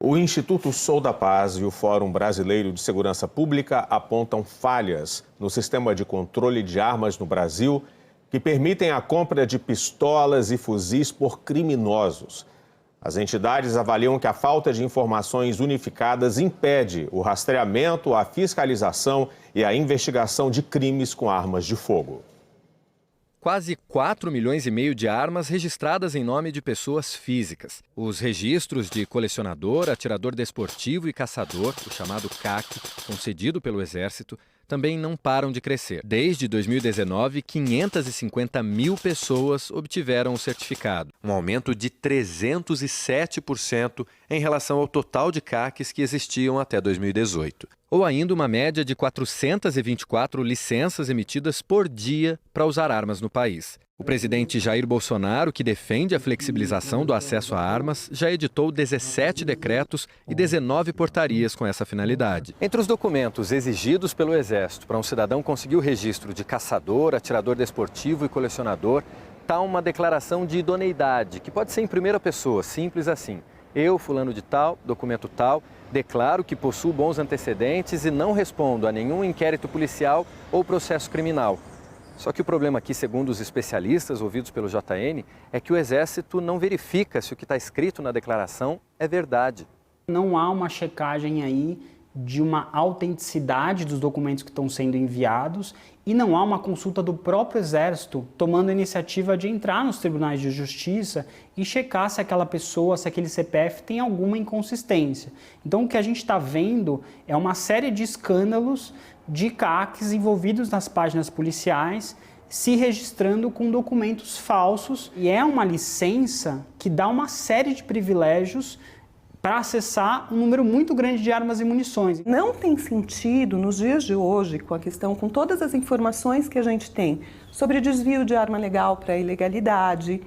O Instituto Sou da Paz e o Fórum Brasileiro de Segurança Pública apontam falhas no sistema de controle de armas no Brasil que permitem a compra de pistolas e fuzis por criminosos. As entidades avaliam que a falta de informações unificadas impede o rastreamento, a fiscalização e a investigação de crimes com armas de fogo. Quase 4,5 milhões de armas registradas em nome de pessoas físicas. Os registros de colecionador, atirador desportivo e caçador, o chamado CAC, concedido pelo Exército, também não param de crescer. Desde 2019, 550 mil pessoas obtiveram o certificado, um aumento de 307% em relação ao total de CACs que existiam até 2018. Ou ainda uma média de 424 licenças emitidas por dia para usar armas no país. O presidente Jair Bolsonaro, que defende a flexibilização do acesso a armas, já editou 17 decretos e 19 portarias com essa finalidade. Entre os documentos exigidos pelo Exército para um cidadão conseguir o registro de caçador, atirador desportivo e colecionador, está uma declaração de idoneidade, que pode ser em primeira pessoa, simples assim. Eu, fulano de tal, documento tal, declaro que possuo bons antecedentes e não respondo a nenhum inquérito policial ou processo criminal. Só que o problema aqui, segundo os especialistas ouvidos pelo JN, é que o Exército não verifica se o que está escrito na declaração é verdade. Não há uma checagem aí de uma autenticidade dos documentos que estão sendo enviados e não há uma consulta do próprio Exército tomando a iniciativa de entrar nos tribunais de justiça e checar se aquela pessoa, se aquele CPF tem alguma inconsistência. Então o que a gente está vendo é uma série de escândalos de CACs envolvidos nas páginas policiais se registrando com documentos falsos e é uma licença que dá uma série de privilégios para acessar um número muito grande de armas e munições. Não tem sentido, nos dias de hoje, com todas as informações que a gente tem sobre desvio de arma legal para ilegalidade,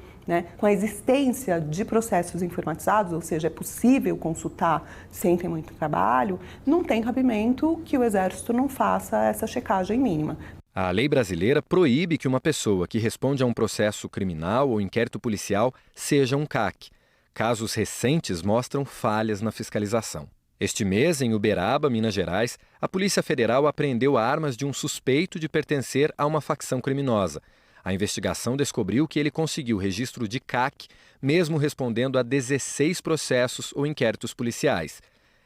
com a existência de processos informatizados, ou seja, é possível consultar sem ter muito trabalho, não tem cabimento que o Exército não faça essa checagem mínima. A lei brasileira proíbe que uma pessoa que responde a um processo criminal ou inquérito policial seja um CAC. Casos recentes mostram falhas na fiscalização. Este mês, em Uberaba, Minas Gerais, a Polícia Federal apreendeu armas de um suspeito de pertencer a uma facção criminosa. A investigação descobriu que ele conseguiu registro de CAC, mesmo respondendo a 16 processos ou inquéritos policiais.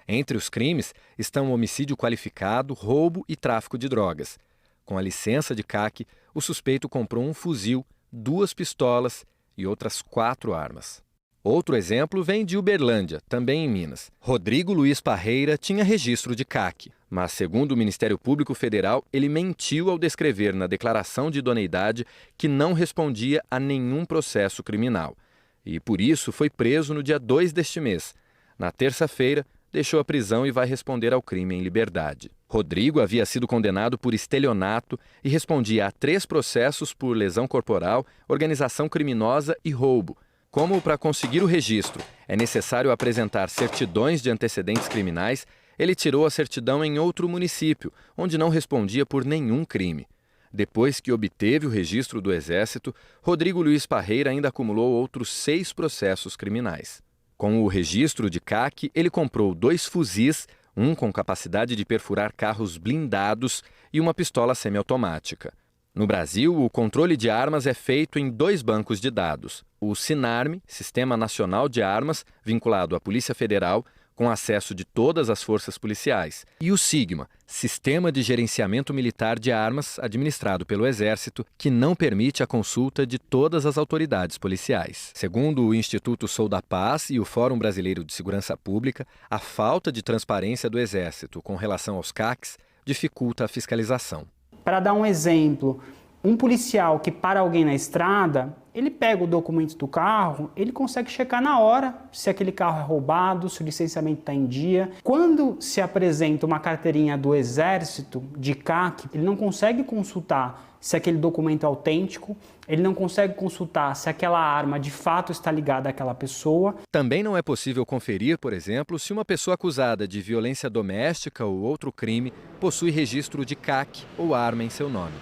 Entre os crimes estão homicídio qualificado, roubo e tráfico de drogas. Com a licença de CAC, o suspeito comprou um fuzil, 2 pistolas e outras 4 armas. Outro exemplo vem de Uberlândia, também em Minas. Rodrigo Luiz Parreira tinha registro de CAC, mas, segundo o Ministério Público Federal, ele mentiu ao descrever na declaração de idoneidade que não respondia a nenhum processo criminal. E, por isso, foi preso no dia 2 deste mês. Na terça-feira, deixou a prisão e vai responder ao crime em liberdade. Rodrigo havia sido condenado por estelionato e respondia a 3 processos por lesão corporal, organização criminosa e roubo. Como para conseguir o registro é necessário apresentar certidões de antecedentes criminais, ele tirou a certidão em outro município, onde não respondia por nenhum crime. Depois que obteve o registro do Exército, Rodrigo Luiz Parreira ainda acumulou outros 6 processos criminais. Com o registro de CAC, ele comprou 2 fuzis, um com capacidade de perfurar carros blindados e uma pistola semiautomática. No Brasil, o controle de armas é feito em 2 bancos de dados. O SINARM, Sistema Nacional de Armas, vinculado à Polícia Federal, com acesso de todas as forças policiais. E o SIGMA, Sistema de Gerenciamento Militar de Armas, administrado pelo Exército, que não permite a consulta de todas as autoridades policiais. Segundo o Instituto Sou da Paz e o Fórum Brasileiro de Segurança Pública, a falta de transparência do Exército com relação aos CACs dificulta a fiscalização. Para dar um exemplo, um policial que para alguém na estrada, ele pega o documento do carro, ele consegue checar na hora se aquele carro é roubado, se o licenciamento está em dia. Quando se apresenta uma carteirinha do Exército de CAC, ele não consegue consultar se aquele documento é autêntico, ele não consegue consultar se aquela arma de fato está ligada àquela pessoa. Também não é possível conferir, por exemplo, se uma pessoa acusada de violência doméstica ou outro crime possui registro de CAC ou arma em seu nome.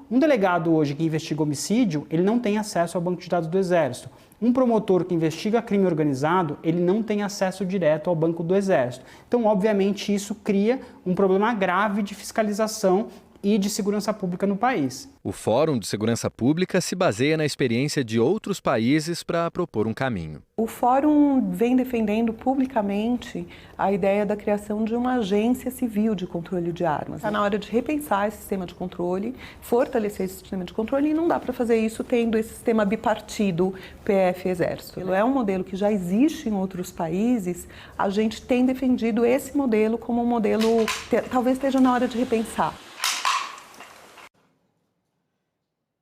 um delegado hoje que investiga homicídio, ele não tem acesso ao banco de dados do Exército. Um promotor que investiga crime organizado, ele não tem acesso direto ao banco do Exército. Então, obviamente, isso cria um problema grave de fiscalização e de segurança pública no país. O Fórum de Segurança Pública se baseia na experiência de outros países para propor um caminho. O Fórum vem defendendo publicamente a ideia da criação de uma agência civil de controle de armas. Está na hora de repensar esse sistema de controle, fortalecer esse sistema de controle, e não dá para fazer isso tendo esse sistema bipartido PF-Exército. É um modelo que já existe em outros países, a gente tem defendido esse modelo como um modelo que talvez esteja na hora de repensar.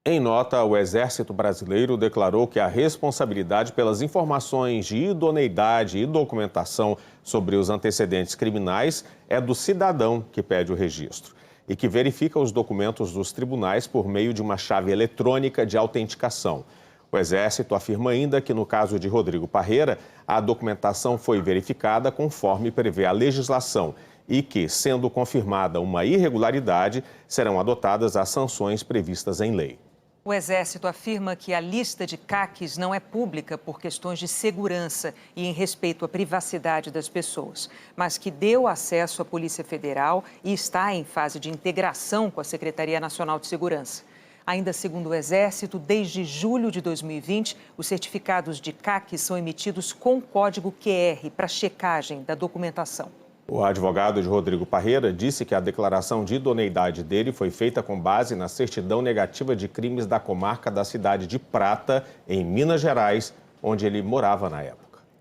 Em nota, o Exército Brasileiro declarou que a responsabilidade pelas informações de idoneidade e documentação sobre os antecedentes criminais é do cidadão que pede o registro e que verifica os documentos dos tribunais por meio de uma chave eletrônica de autenticação. O Exército afirma ainda que, no caso de Rodrigo Parreira, a documentação foi verificada conforme prevê a legislação e que, sendo confirmada uma irregularidade, serão adotadas as sanções previstas em lei. O Exército afirma que a lista de CACs não é pública por questões de segurança e em respeito à privacidade das pessoas, mas que deu acesso à Polícia Federal e está em fase de integração com a Secretaria Nacional de Segurança. Ainda segundo o Exército, desde julho de 2020, os certificados de CAC são emitidos com código QR para checagem da documentação. O advogado de Rodrigo Parreira disse que a declaração de idoneidade dele foi feita com base na certidão negativa de crimes da comarca da cidade de Prata, em Minas Gerais, onde ele morava na época.